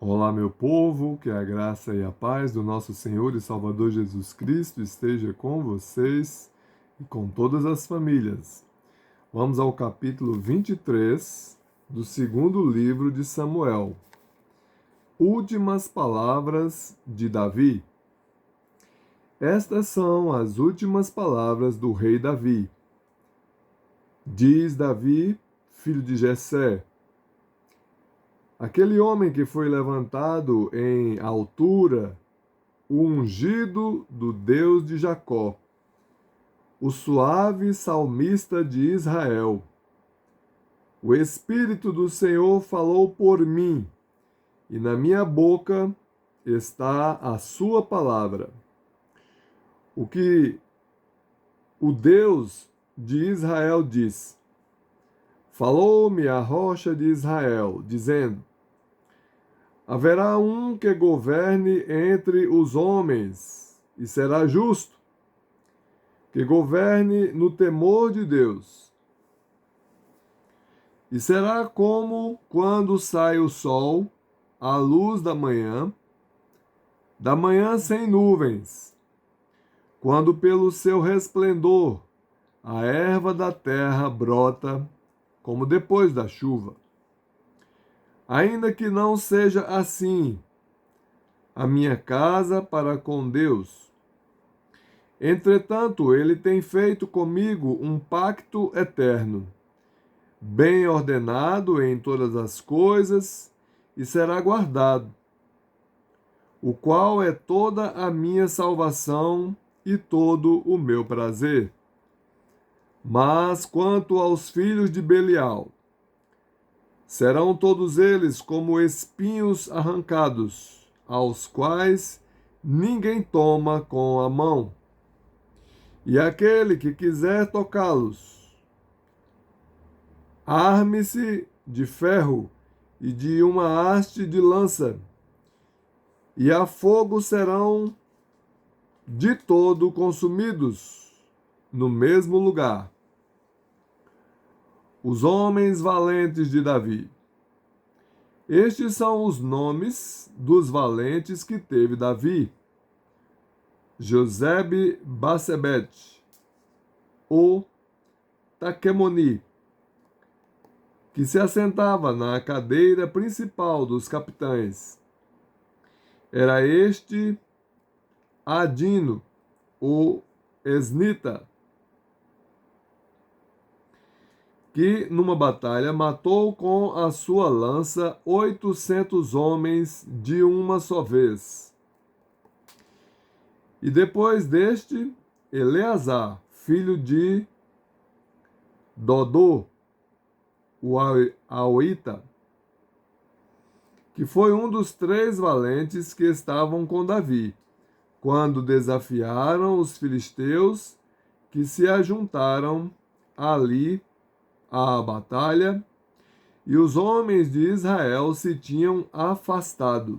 Olá, meu povo, que a graça e a paz do nosso Senhor e Salvador Jesus Cristo esteja com vocês e com todas as famílias. Vamos ao capítulo 23 do segundo livro de Samuel. Últimas palavras de Davi. Estas são as últimas palavras do rei Davi. Diz Davi, filho de Jessé: aquele homem que foi levantado em altura, o ungido do Deus de Jacó, o suave salmista de Israel. O Espírito do Senhor falou por mim, e na minha boca está a sua palavra. O que o Deus de Israel diz: falou-me a rocha de Israel, dizendo: haverá um que governe entre os homens, e será justo, que governe no temor de Deus. E será como quando sai o sol, à luz da manhã sem nuvens, quando pelo seu resplendor a erva da terra brota, como depois da chuva. Ainda que não seja assim a minha casa para com Deus. Entretanto, ele tem feito comigo um pacto eterno, bem ordenado em todas as coisas, e será guardado, o qual é toda a minha salvação e todo o meu prazer. Mas quanto aos filhos de Belial, serão todos eles como espinhos arrancados, aos quais ninguém toma com a mão. E aquele que quiser tocá-los, arme-se de ferro e de uma haste de lança, e a fogo serão de todo consumidos no mesmo lugar. Os homens valentes de Davi. Estes são os nomes dos valentes que teve Davi: Josebe-Basebet, o Taquemoni, que se assentava na cadeira principal dos capitães. Era este Adino, o Esnita, que numa batalha matou com a sua lança 800 homens de uma só vez. E depois deste, Eleazar, filho de Dodô, o Aoita, que foi um dos 3 valentes que estavam com Davi, quando desafiaram os filisteus que se ajuntaram ali à batalha, e os homens de Israel se tinham afastado.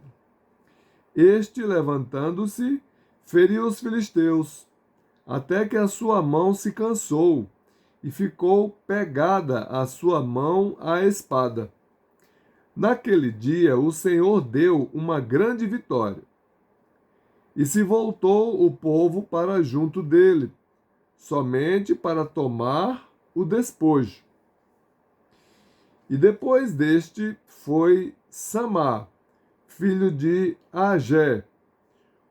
Este, levantando-se, feriu os filisteus, até que a sua mão se cansou, e ficou pegada a sua mão à espada. Naquele dia o Senhor deu uma grande vitória, e se voltou o povo para junto dele, somente para tomar o despojo. E depois deste foi Samá, filho de Agé,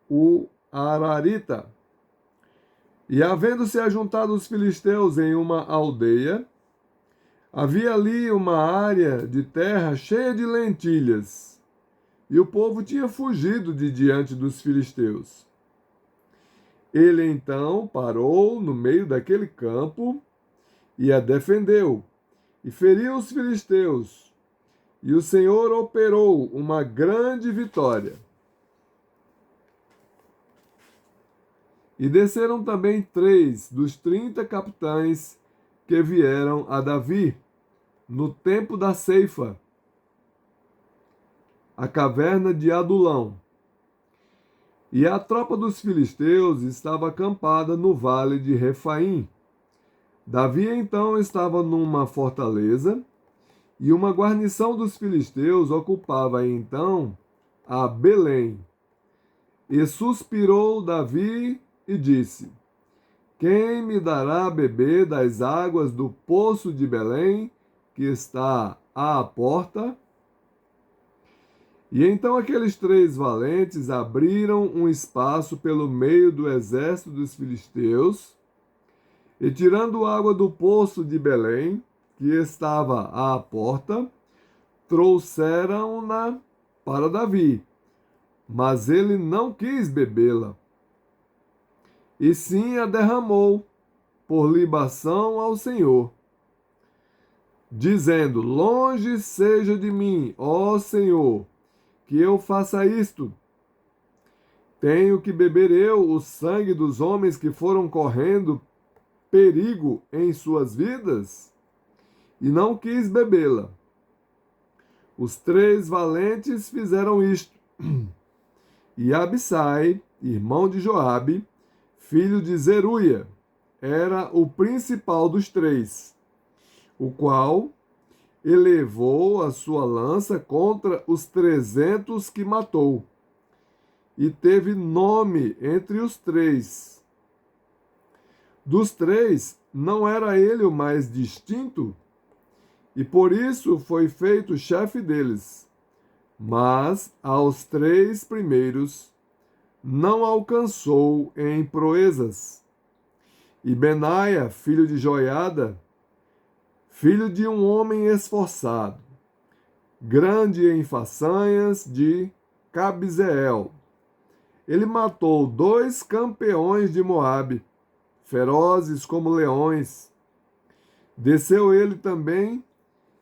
o Ararita. E havendo-se ajuntado os filisteus em uma aldeia, havia ali uma área de terra cheia de lentilhas, e o povo tinha fugido de diante dos filisteus. Ele então parou no meio daquele campo e a defendeu, e feriu os filisteus, e o Senhor operou uma grande vitória. E desceram também 3 dos 30 capitães que vieram a Davi no tempo da ceifa, a caverna de Adulão. E a tropa dos filisteus estava acampada no vale de Refaim. Davi então estava numa fortaleza, e uma guarnição dos filisteus ocupava então a Belém. E suspirou Davi e disse: Quem me dará a beber das águas do poço de Belém, que está à porta? E então aqueles 3 valentes abriram um espaço pelo meio do exército dos filisteus, e tirando água do poço de Belém, que estava à porta, trouxeram-na para Davi. Mas ele não quis bebê-la, e sim a derramou por libação ao Senhor, dizendo: Longe seja de mim, ó Senhor, que eu faça isto. Tenho que beber eu o sangue dos homens que foram correndo perigo em suas vidas? E não quis bebê-la. Os 3 valentes fizeram isto. E Abissai, irmão de Joabe, filho de Zeruia, era o principal dos 3, o qual elevou a sua lança contra os 300 que matou, e teve nome entre os 3. Dos 3, não era ele o mais distinto, e por isso foi feito chefe deles. Mas aos 3 primeiros não alcançou em proezas. E Benaia, filho de Joiada, filho de um homem esforçado, grande em façanhas, de Cabzeel. Ele matou 2 campeões de Moabe, ferozes como leões. Desceu ele também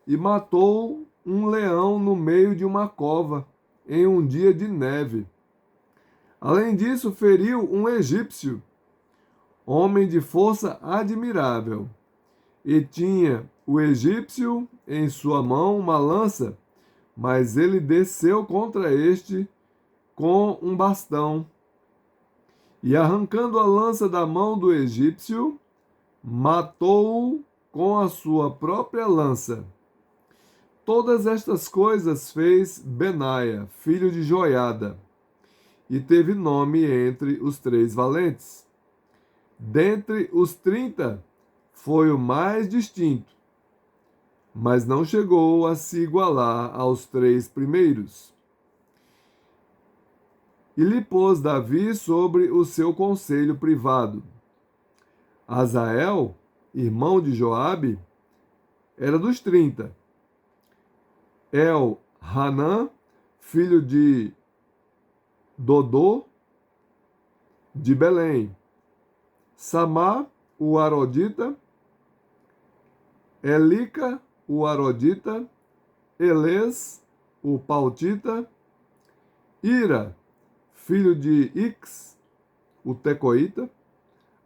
e matou um leão no meio de uma cova, em um dia de neve. Além disso, feriu um egípcio, homem de força admirável, e tinha o egípcio em sua mão uma lança, mas ele desceu contra este com um bastão, e arrancando a lança da mão do egípcio, matou-o com a sua própria lança. Todas estas coisas fez Benaia, filho de Joiada, e teve nome entre os 3 valentes. Dentre os 30, foi o mais distinto, mas não chegou a se igualar aos 3 primeiros. E lhe pôs Davi sobre o seu conselho privado. Azael, irmão de Joabe, era dos 30. Hanã, filho de Dodô, de Belém. Samá, o Arodita. Elica, o Arodita. Elês, o Pautita. Ira, filho de Ix, o Tecoíta.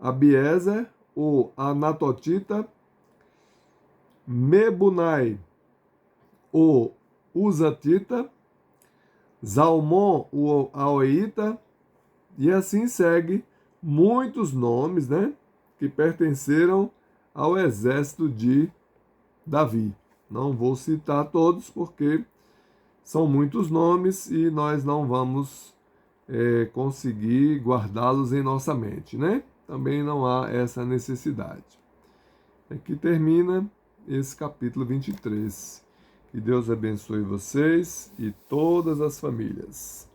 Abiezer, o Anatotita. Mebunai, o Uzatita. Zalmon, o Aoita. E assim segue muitos nomes, né, que pertenceram ao exército de Davi. Não vou citar todos porque são muitos nomes e nós não vamos conseguir guardá-los em nossa mente, né? Também não há essa necessidade. Aqui termina esse capítulo 23. Que Deus abençoe vocês e todas as famílias.